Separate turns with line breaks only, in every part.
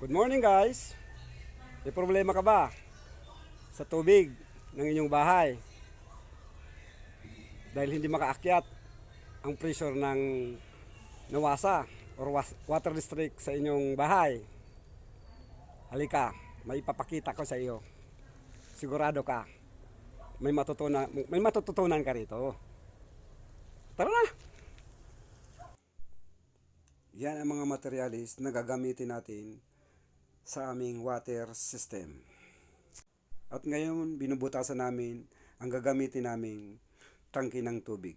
Good morning guys. May problema ka ba sa tubig ng inyong bahay? Dahil hindi makaakyat ang pressure ng nawasa or water district sa inyong bahay. Halika, may ipapakita ko sa iyo. Sigurado ka, may matututunan ka rito. Tara na! Yan ang mga materialis na gagamitin natin sa aming water system. At ngayon, binubutasan namin ang gagamitin naming tangke ng tubig.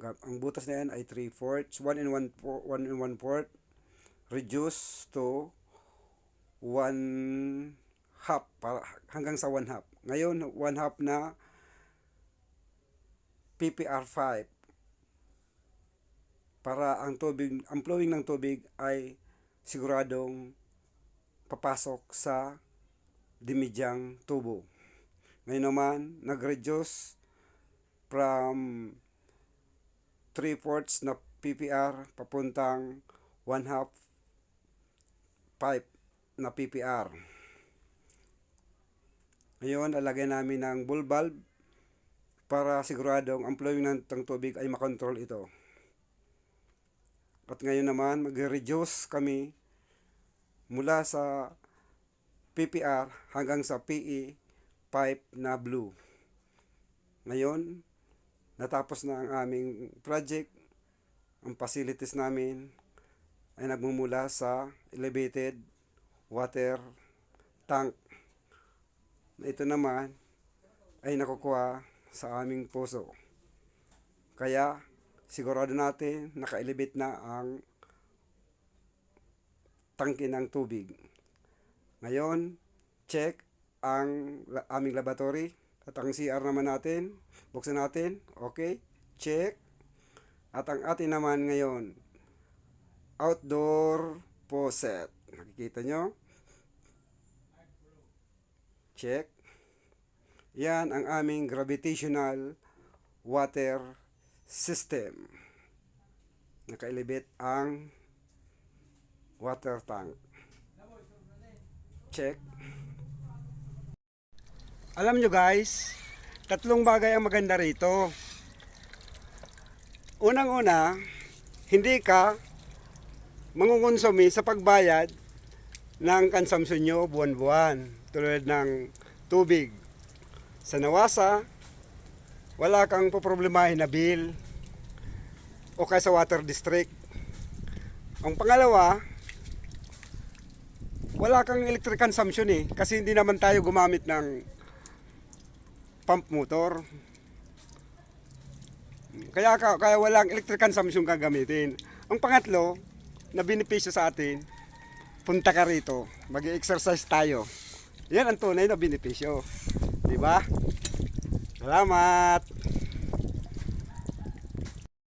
Ang butas na yan ay 3/4, 1 and 1/4, reduce to 1/2, hanggang sa 1/2. Ngayon, 1/2 na PPR5 para ang flowing ng tubig ay siguradong papasok sa dimidyang tubo. Ngayon naman, nag-reduce from 3/4 na PPR papuntang 1/2 pipe na PPR. Ngayon, lalagyan namin ng bull valve para siguradong ang flowing ng tubig ay makontrol ito. At ngayon naman, mag-reduce kami mula sa PPR hanggang sa PE pipe na blue. Ngayon, natapos na ang aming project. Ang facilities namin ay nagmumula sa elevated water tank. Ito naman ay nakukuha sa aming puso. Kaya, sigurado natin naka-elevate na ang tangke ng tubig. Ngayon, check ang aming laboratory at ang CR naman natin. Buksan natin. Okay, check. At ang atin naman ngayon, outdoor faucet. Nakikita nyo? Check. Yan ang aming gravitational water system. Naka-elevate ang water tank. Check. Alam nyo guys, tatlong bagay ang maganda rito. Unang-una, hindi ka mangungonsumi sa pagbayad ng consumption nyo buwan-buwan. Tulad ng tubig. Sa Nawasa, wala kang poproblemahin na bill o kaya sa water district. Ang pangalawa, wala kang electric consumption kasi hindi naman tayo gumamit ng pump motor. Kaya walang electric consumption gagamitin. Ang pangatlo, na benepisyo sa atin, punta ka rito, mag-exercise tayo. Yan ang tunay na benepisyo. Diba? Salamat!